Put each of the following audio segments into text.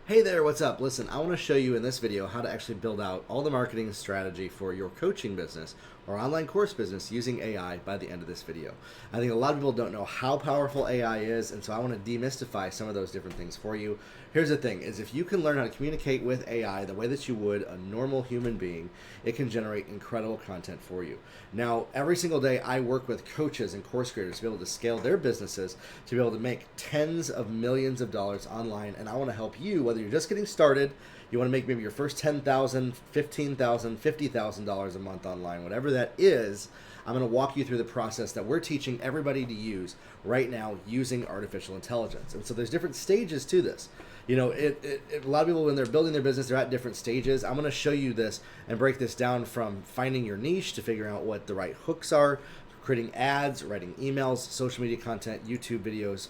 Hey there, what's up? Listen, I want to show you in this video how to actually build out all the marketing strategy for your coaching business or online course business using AI by the end of this video. I think a lot of people don't know how powerful AI is, and so I want to demystify some of those different things for you. Here's the thing, is if you can learn how to communicate with AI the way that you would a normal human being, it can generate incredible content for you. Now, every single day I work with coaches and course creators to be able to scale their businesses, to be able to make tens of millions of dollars online, and I want to help you, whether you're just getting started, you want to make maybe your first $10,000, $15,000, $50,000 a month online, whatever that is. I'm going to walk you through the process that we're teaching everybody to use right now using artificial intelligence. And so there's different stages to this. You know, a lot of people, when they're building their business, they're at different stages. I'm going to show you this and break this down from finding your niche to figuring out what the right hooks are, creating ads, writing emails, social media content, YouTube videos,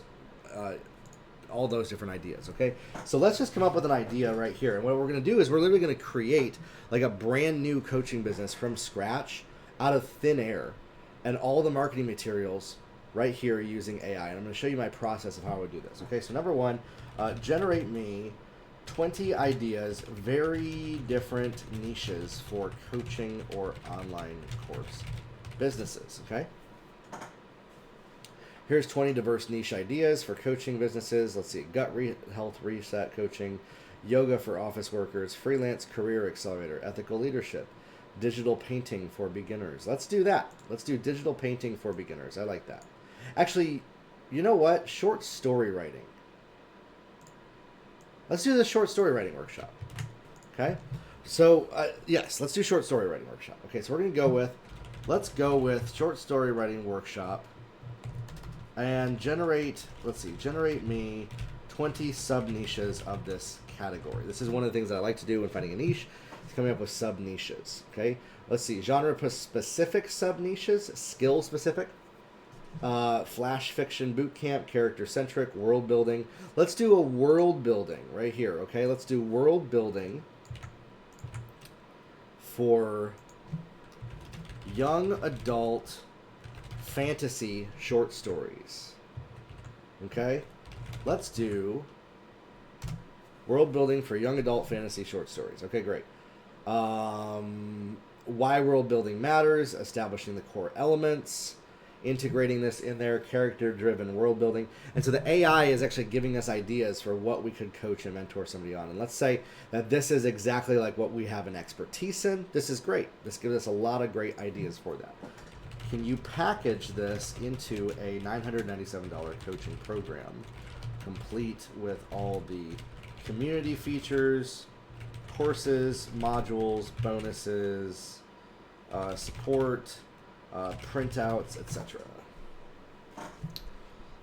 all those different ideas. Okay, so let's just come up with an idea right here, and what we're going to do is we're literally going to create like a brand new coaching business from scratch out of thin air, and all the marketing materials right here using AI. And I'm going to show you my process of how I would do this. Okay, so number one, generate me 20 ideas, very different niches for coaching or online course businesses. Okay, here's 20 diverse niche ideas for coaching businesses. Let's see, health reset coaching, yoga for office workers, freelance career accelerator, ethical leadership, digital painting for beginners. Let's do that. Let's do digital painting for beginners. I like that. Actually, you know what? Short story writing. Let's do the short story writing workshop. Okay? So, yes, let's do short story writing workshop. Okay, so we're going to go with, let's go with short story writing workshop. And generate me 20 sub niches of this category. This is one of the things that I like to do when finding a niche, is coming up with sub niches. Okay, let's see, genre specific sub niches, skill specific, flash fiction boot camp, character centric, world building. Let's do a world building right here. Okay, let's do world building for young adult fantasy short stories. Okay, let's do world building for young adult fantasy short stories. Okay, great. Why world building matters, establishing the core elements, integrating this in there, character driven world building. And so the AI is actually giving us ideas for what we could coach and mentor somebody on. And let's say that this is exactly like what we have an expertise in. This is great. This gives us a lot of great ideas for that. Can you package this into a $997 coaching program, complete with all the community features, courses, modules, bonuses, support, printouts, etc.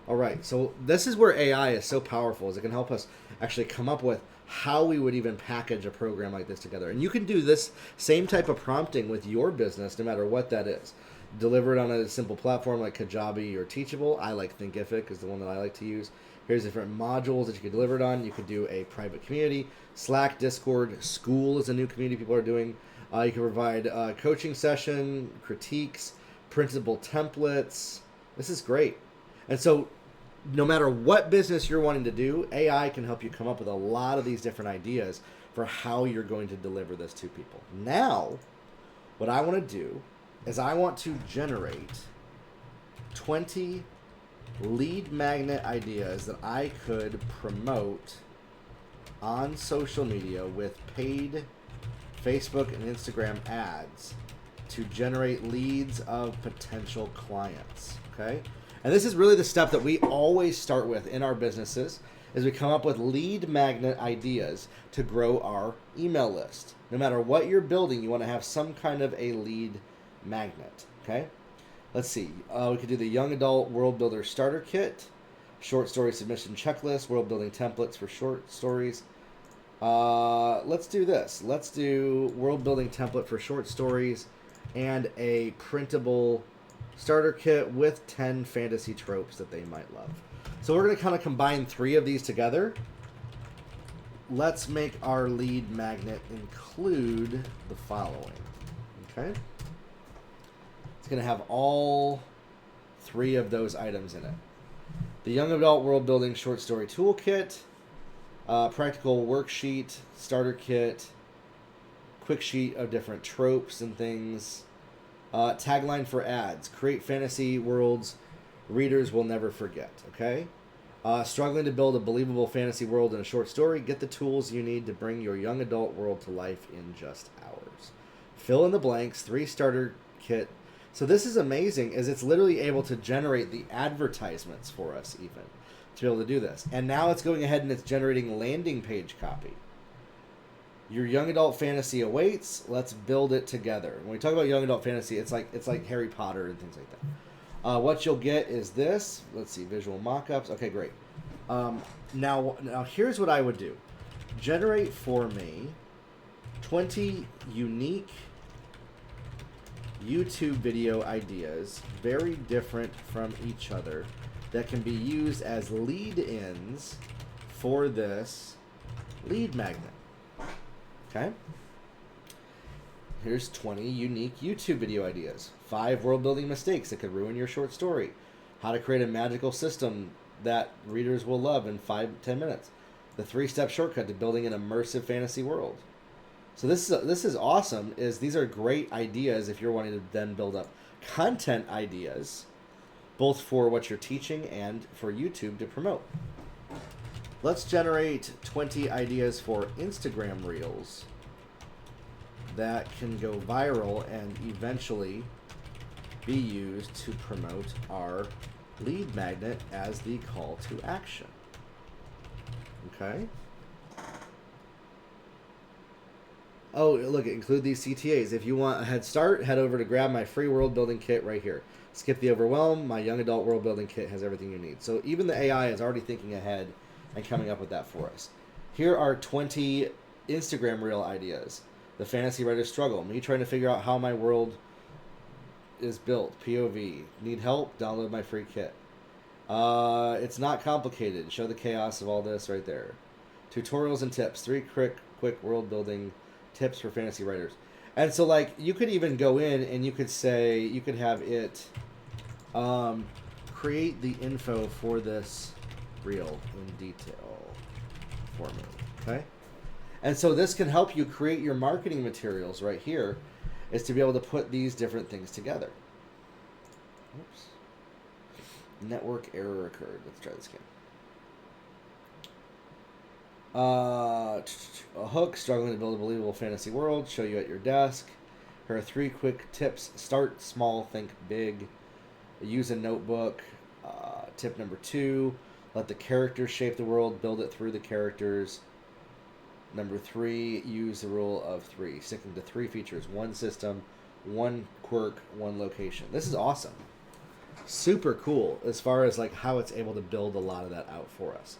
All right, so this is where AI is so powerful, is it can help us actually come up with how we would even package a program like this together. And you can do this same type of prompting with your business, no matter what that is. Deliver it on a simple platform like Kajabi or Teachable. I like Thinkific is the one that I like to use. Here's different modules that you can deliver it on. You could do a private community, Slack, Discord, School is a new community people are doing. You can provide coaching session, critiques, printable templates. This is great. And so no matter what business you're wanting to do, AI can help you come up with a lot of these different ideas for how you're going to deliver this to people. Now, what I want to do is I want to generate 20 lead magnet ideas that I could promote on social media with paid Facebook and Instagram ads to generate leads of potential clients. Okay? And this is really the step that we always start with in our businesses, is we come up with lead magnet ideas to grow our email list. No matter what you're building, you want to have some kind of a lead magnet. Okay, let's see. We could do the young adult world builder starter kit, short story submission checklist, world building templates for short stories. Let's do this. Let's do world building template for short stories and a printable starter kit with 10 fantasy tropes that they might love. So we're going to kind of combine 3 of these together. Let's make our lead magnet include the following. Okay. It's going to have all 3 of those items in it. The Young Adult World Building Short Story Toolkit, Practical worksheet, starter kit, quick sheet of different tropes and things. Tagline for ads: create fantasy worlds readers will never forget. Okay. Struggling to build a believable fantasy world in a short story? Get the tools you need to bring your young adult world to life in just hours. Fill in the blanks. 3 starter kit. So this is amazing, is it's literally able to generate the advertisements for us even to be able to do this. And now it's going ahead and it's generating landing page copy. Your young adult fantasy awaits. Let's build it together. When we talk about young adult fantasy, it's like Harry Potter and things like that. What you'll get is this. Let's see, visual mock-ups. Okay, great. Now here's what I would do. Generate for me 20 unique YouTube video ideas, very different from each other, that can be used as lead-ins for this lead magnet. Okay? Here's 20 unique YouTube video ideas. 5 world-building mistakes that could ruin your short story. How to create a magical system that readers will love in 5-10 minutes. The 3-step shortcut to building an immersive fantasy world. So this is awesome. These are great ideas if you're wanting to then build up content ideas, both for what you're teaching and for YouTube to promote. Let's generate 20 ideas for Instagram Reels that can go viral and eventually be used to promote our lead magnet as the call to action. Okay. Oh, look, include these CTAs. If you want a head start, head over to grab my free world building kit right here. Skip the overwhelm. My young adult world building kit has everything you need. So even the AI is already thinking ahead and coming up with that for us. Here are 20 Instagram reel ideas. The fantasy writer's struggle. Me trying to figure out how my world is built. POV. Need help? Download my free kit. It's not complicated. Show the chaos of all this right there. Tutorials and tips. 3 quick world building tips for fantasy writers. And so, like, you could even go in and you could say, you could have it create the info for this reel in detail for me. Okay? And so this can help you create your marketing materials right here, is to be able to put these different things together. Oops. Network error occurred. Let's try this again. A hook, struggling to build a believable fantasy world, show you at your desk. Here are 3 quick tips. Start small, think big. Use a notebook. Tip number 2, let the characters shape the world, build it through the characters. Number 3, use the rule of 3, sticking to 3 features, 1 system, 1 quirk, 1 location. This is awesome. Super cool as far as like how it's able to build a lot of that out for us.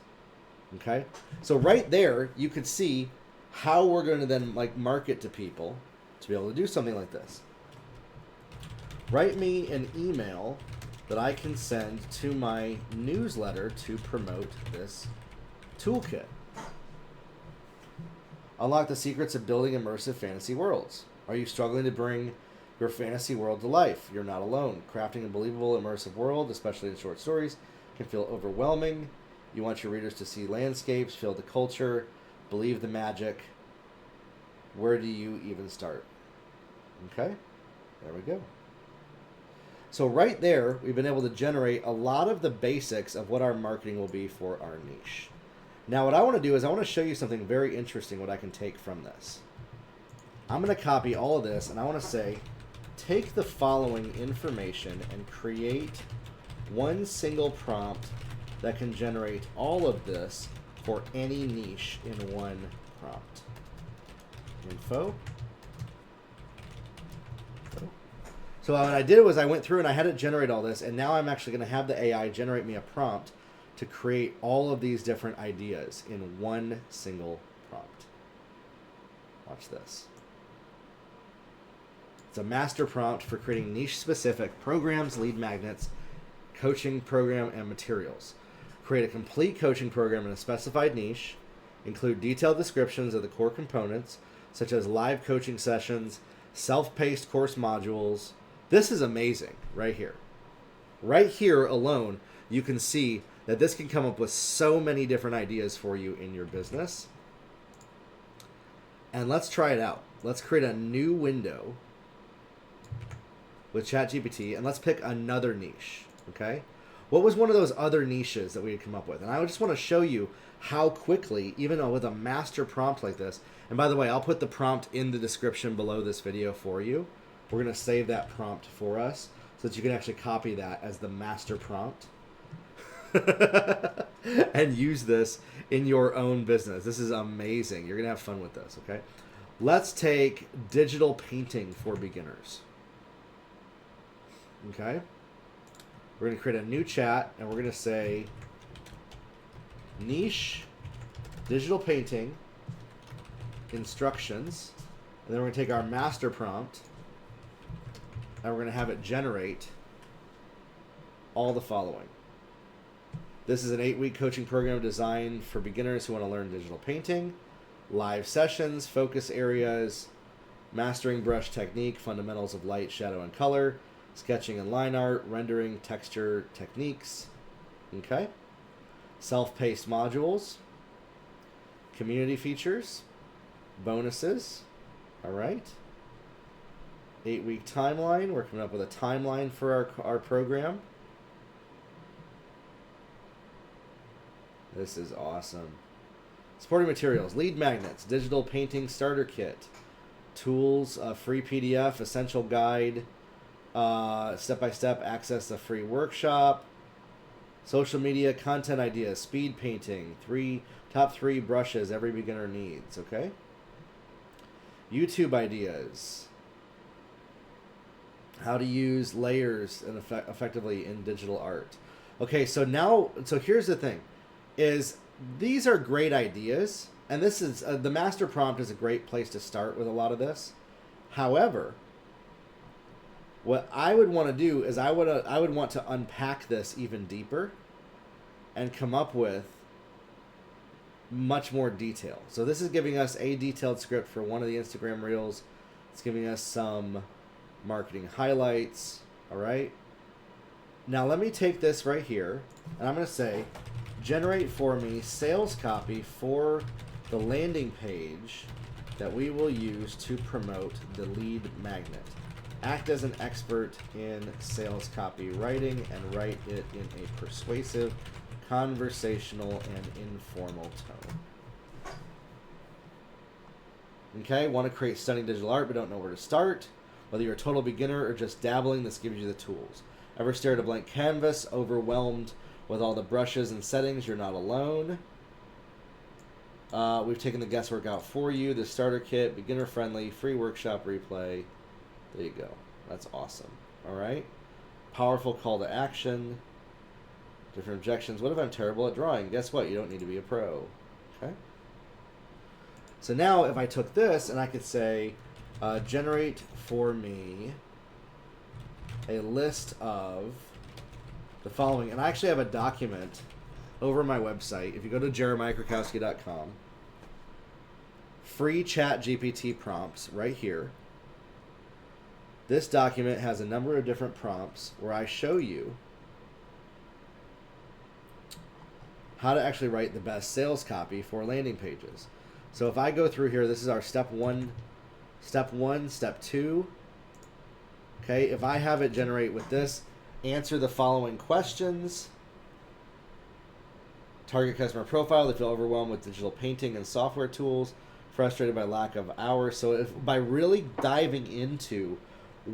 Okay, so right there you could see how we're going to then like market to people to be able to do something like this. Write me an email that I can send to my newsletter to promote this toolkit. Unlock the secrets of building immersive fantasy worlds. Are you struggling to bring your fantasy world to life? You're not alone. Crafting a believable immersive world, especially in short stories, can feel overwhelming. You want your readers to see landscapes, feel the culture, believe the magic. Where do you even start? Okay, there we go. So right there, we've been able to generate a lot of the basics of what our marketing will be for our niche. Now what I want to do is I want to show you something very interesting, what I can take from this. I'm going to copy all of this and I want to say, take the following information and create one single prompt that can generate all of this for any niche in one prompt. Info. So what I did was I went through and I had it generate all this, and now I'm actually going to have the AI generate me a prompt to create all of these different ideas in one single prompt. Watch this. It's a master prompt for creating niche-specific programs, lead magnets, coaching program, and materials. Create a complete coaching program in a specified niche. Include detailed descriptions of the core components, such as live coaching sessions, self-paced course modules. This is amazing right here. Right here alone, you can see that this can come up with so many different ideas for you in your business. And let's try it out. Let's create a new window with ChatGPT, and let's pick another niche, okay? What was one of those other niches that we had come up with? And I just want to show you how quickly, even though with a master prompt like this, and by the way, I'll put the prompt in the description below this video for you. We're going to save that prompt for us so that you can actually copy that as the master prompt and use this in your own business. This is amazing. You're going to have fun with this, okay? Let's take digital painting for beginners. Okay? We're going to create a new chat, and we're going to say niche digital painting instructions, and then we're going to take our master prompt, and we're going to have it generate all the following. This is an 8-week coaching program designed for beginners who want to learn digital painting, live sessions, focus areas, mastering brush technique, fundamentals of light, shadow, and color, sketching and line art, rendering, texture techniques, okay? Self-paced modules, community features, bonuses, all right? 8-week timeline. We're coming up with a timeline for our program. This is awesome. Supporting materials, lead magnets, digital painting starter kit, tools, a free PDF, essential guide, step-by-step access a free workshop, social media content ideas, speed painting, top three brushes every beginner needs, okay? YouTube ideas, how to use layers and effectively in digital art. Okay, so here's the thing, is these are great ideas, and this is the master prompt is a great place to start with a lot of this. However, what I would want to do is I would want to unpack this even deeper and come up with much more detail. So this is giving us a detailed script for one of the Instagram reels. It's giving us some marketing highlights. All right. Now let me take this right here, and I'm going to say, generate for me sales copy for the landing page that we will use to promote the lead magnet. Act as an expert in sales copy writing and write it in a persuasive, conversational, and informal tone. Okay, want to create stunning digital art but don't know where to start? Whether you're a total beginner or just dabbling, this gives you the tools. Ever stare at a blank canvas, overwhelmed with all the brushes and settings? You're not alone. We've taken the guesswork out for you. The starter kit, beginner friendly, free workshop replay. There you go. That's awesome. All right. Powerful call to action. Different objections. What if I'm terrible at drawing? Guess what? You don't need to be a pro. Okay. So now if I took this and I could say, generate for me a list of the following. And I actually have a document over my website. If you go to jeremiahkrakowski.com, free chat GPT prompts right here. This document has a number of different prompts where I show you how to actually write the best sales copy for landing pages. So if I go through here, this is our step one, step two. Okay, if I have it generate with this, answer the following questions. Target customer profile, they feel overwhelmed with digital painting and software tools, frustrated by lack of hours. So by really diving into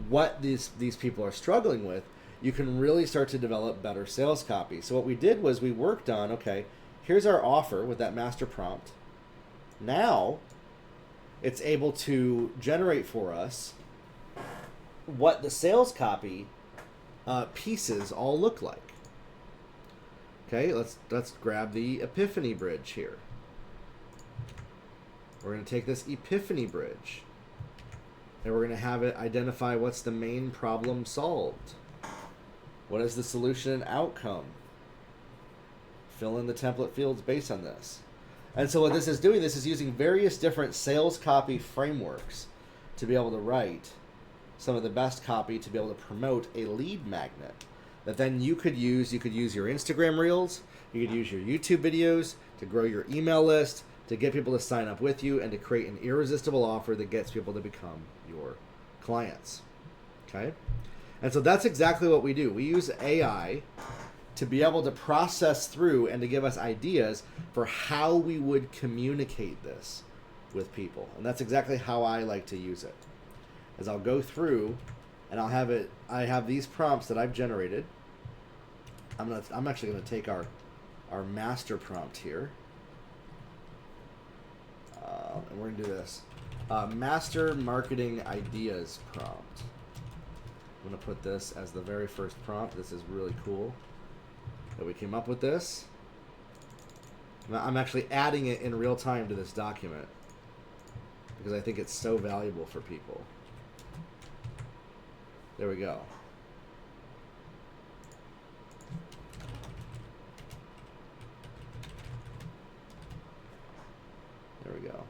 what these people are struggling with, you can really start to develop better sales copy. So what we did was we worked on, okay, here's our offer with that master prompt. Now it's able to generate for us what the sales copy pieces all look like. Okay, let's grab the epiphany bridge here. We're going to take this epiphany bridge and we're going to have it identify what's the main problem solved. What is the solution and outcome? Fill in the template fields based on this. And so what this is doing, this is using various different sales copy frameworks to be able to write some of the best copy to be able to promote a lead magnet that then you could use. You could use your Instagram reels, you could use your YouTube videos to grow your email list, to get people to sign up with you, and to create an irresistible offer that gets people to become your clients. Okay? And so that's exactly what we do. We use AI to be able to process through and to give us ideas for how we would communicate this with people. And that's exactly how I like to use it. As I'll go through and I have these prompts that I've generated. I'm actually going to take our master prompt here. And we're going to do this. Master marketing ideas prompt. I'm going to put this as the very first prompt. This is really cool that we came up with this. I'm actually adding it in real time to this document because I think it's so valuable for people. There we go. There we go.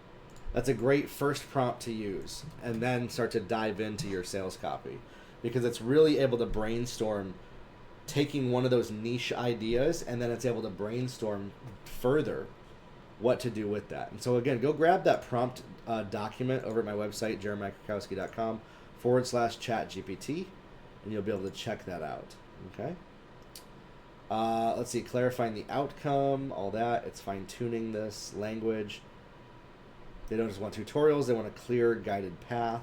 That's a great first prompt to use, and then start to dive into your sales copy, because it's really able to brainstorm taking one of those niche ideas, and then it's able to brainstorm further what to do with that. And so again, go grab that prompt document over at my website, jeremiahkrakowski.com/chatGPT, and you'll be able to check that out. Okay. Let's see, clarifying the outcome, all that. It's fine tuning this language. They don't just want tutorials, they want a clear guided path.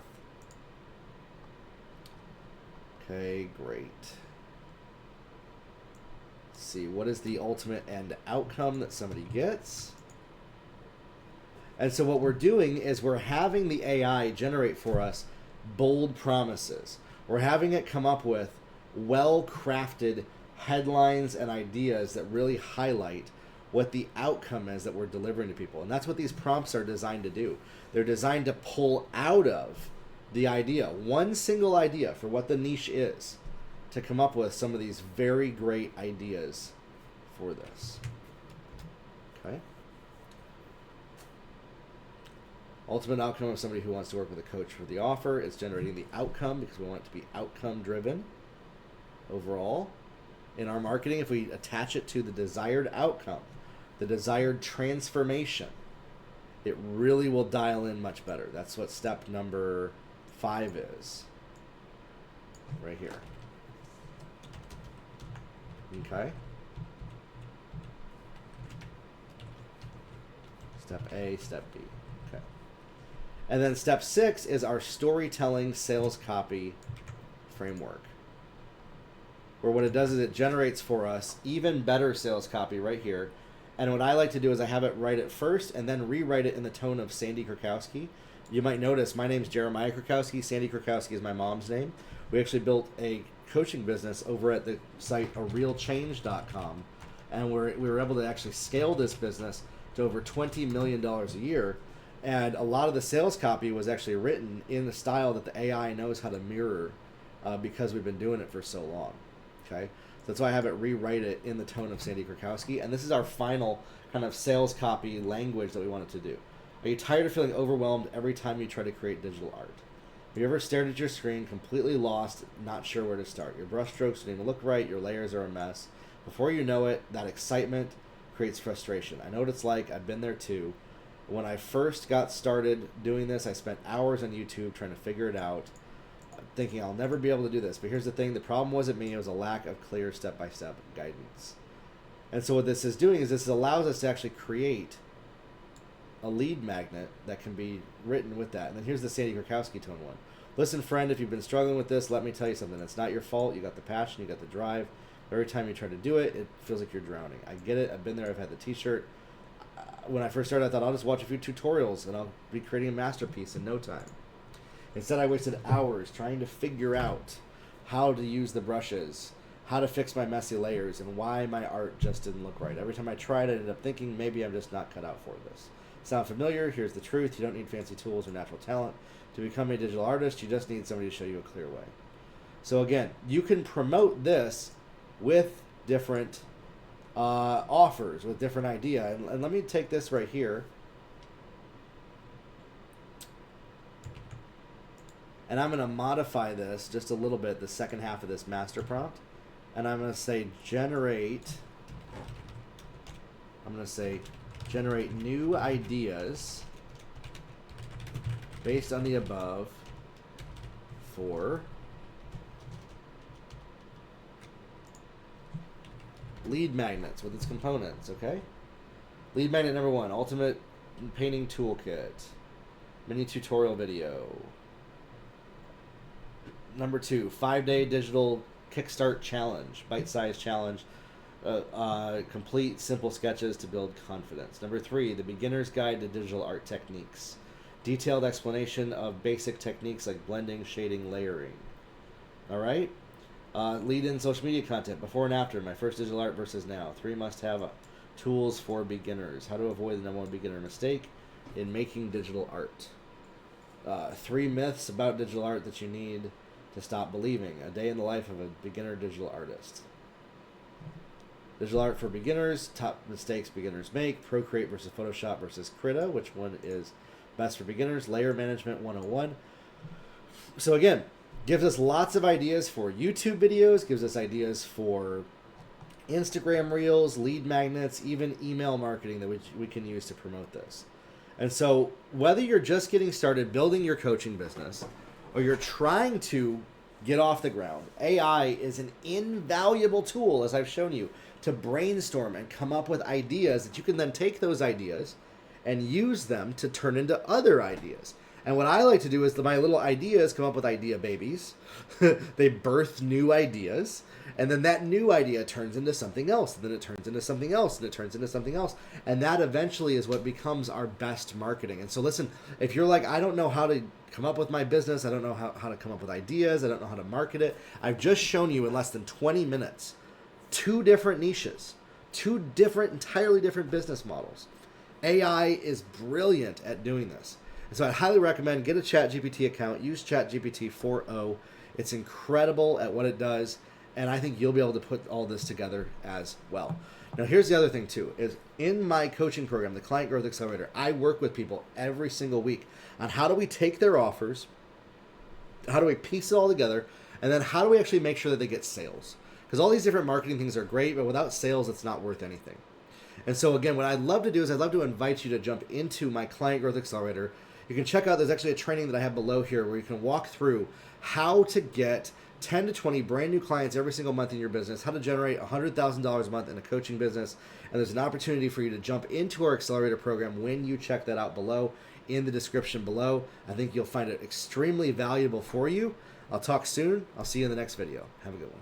Okay, great. Let's see, what is the ultimate end outcome that somebody gets? And so what we're doing is we're having the AI generate for us bold promises. We're having it come up with well-crafted headlines and ideas that really highlight what the outcome is that we're delivering to people. And that's what these prompts are designed to do. They're designed to pull out of the idea, one single idea for what the niche is, to come up with some of these very great ideas for this. Okay. Ultimate outcome of somebody who wants to work with a coach for the offer is generating the outcome, because we want it to be outcome driven overall. In our marketing, if we attach it to the desired outcome, the desired transformation, it really will dial in much better. That's what step number 5 is. Right here. Okay. Step A, step B. Okay. And then step 6 is our storytelling sales copy framework, where what it does is it generates for us even better sales copy right here. And what I like to do is I have it write it first and then rewrite it in the tone of Sandy Krakowski. You might notice my name's Jeremiah Krakowski. Sandy Krakowski is my mom's name. We actually built a coaching business over at the site arealchange.com, and we were able to actually scale this business to over $20 million a year. And a lot of the sales copy was actually written in the style that the AI knows how to mirror, because we've been doing it for so long. Okay, so that's why I have it rewrite it in the tone of Sandy Krakowski, and this is our final kind of sales copy language that we want it to do. Are you tired of feeling overwhelmed every time you try to create digital art? Have you ever stared at your screen, completely lost, not sure where to start? Your brushstrokes don't even look right, your layers are a mess. Before you know it, that excitement creates frustration. I know what it's like, I've been there too. When I first got started doing this, I spent hours on YouTube trying to figure it out, thinking I'll never be able to do this. But here's the thing, the problem wasn't me, it was a lack of clear step-by-step guidance. And so what this is doing is this allows us to actually create a lead magnet that can be written with that. And then here's the Sandy Krakowski tone one. Listen, friend, if you've been struggling with this, let me tell you something. It's not your fault. You got the passion, you got the drive. Every time you try to do it, it feels like you're drowning. I get it. I've been there. I've had the t-shirt. When I first started, I thought I'll just watch a few tutorials and I'll be creating a masterpiece in no time. Instead, I wasted hours trying to figure out how to use the brushes, how to fix my messy layers, and why my art just didn't look right. Every time I tried, I ended up thinking maybe I'm just not cut out for this. Sound familiar? Here's the truth. You don't need fancy tools or natural talent to become a digital artist. You just need somebody to show you a clear way. So again, you can promote this with different offers, with different idea. And let me take this right here. And I'm going to modify this just a little bit, the second half of this master prompt. and I'm going to say generate new ideas based on the above for lead magnets with its components, okay? Lead magnet number 1, ultimate painting toolkit, mini tutorial video. Number 2, 5-day digital kickstart challenge, bite-sized challenge, complete simple sketches to build confidence. Number 3, the beginner's guide to digital art techniques, detailed explanation of basic techniques like blending, shading, layering. All right. Lead in social media content, before and after, my first digital art versus now. 3 must-have tools for beginners. How to avoid the number 1 beginner mistake in making digital art. 3 myths about digital art that you need to stop believing. A day in the life of a beginner digital artist. Digital art for beginners. Top mistakes beginners make. Procreate versus Photoshop versus Krita. Which one is best for beginners? Layer management 101. So again, gives us lots of ideas for YouTube videos, gives us ideas for Instagram Reels, lead magnets, even email marketing that we can use to promote this. And so whether you're just getting started building your coaching business or you're trying to get off the ground, AI is an invaluable tool, as I've shown you, to brainstorm and come up with ideas that you can then take those ideas and use them to turn into other ideas. And what I like to do is my little ideas come up with idea babies. They birth new ideas. And then that new idea turns into something else. And then it turns into something else. And it turns into something else. And that eventually is what becomes our best marketing. And so listen, if you're like, I don't know how to come up with my business. I don't know how to come up with ideas. I don't know how to market it. I've just shown you in less than 20 minutes 2 different niches. 2 entirely different business models. AI is brilliant at doing this. And so I highly recommend get a ChatGPT account, use ChatGPT 4.0. It's incredible at what it does, and I think you'll be able to put all this together as well. Now here's the other thing too, is in my coaching program, the Client Growth Accelerator, I work with people every single week on how do we take their offers, how do we piece it all together, and then how do we actually make sure that they get sales? Because all these different marketing things are great, but without sales, it's not worth anything. And so again, what I'd love to do is I'd love to invite you to jump into my Client Growth Accelerator. You can check out, there's actually a training that I have below here where you can walk through how to get 10 to 20 brand new clients every single month in your business, how to generate $100,000 a month in a coaching business. And there's an opportunity for you to jump into our accelerator program when you check that out below in the description below. I think you'll find it extremely valuable for you. I'll talk soon. I'll see you in the next video. Have a good one.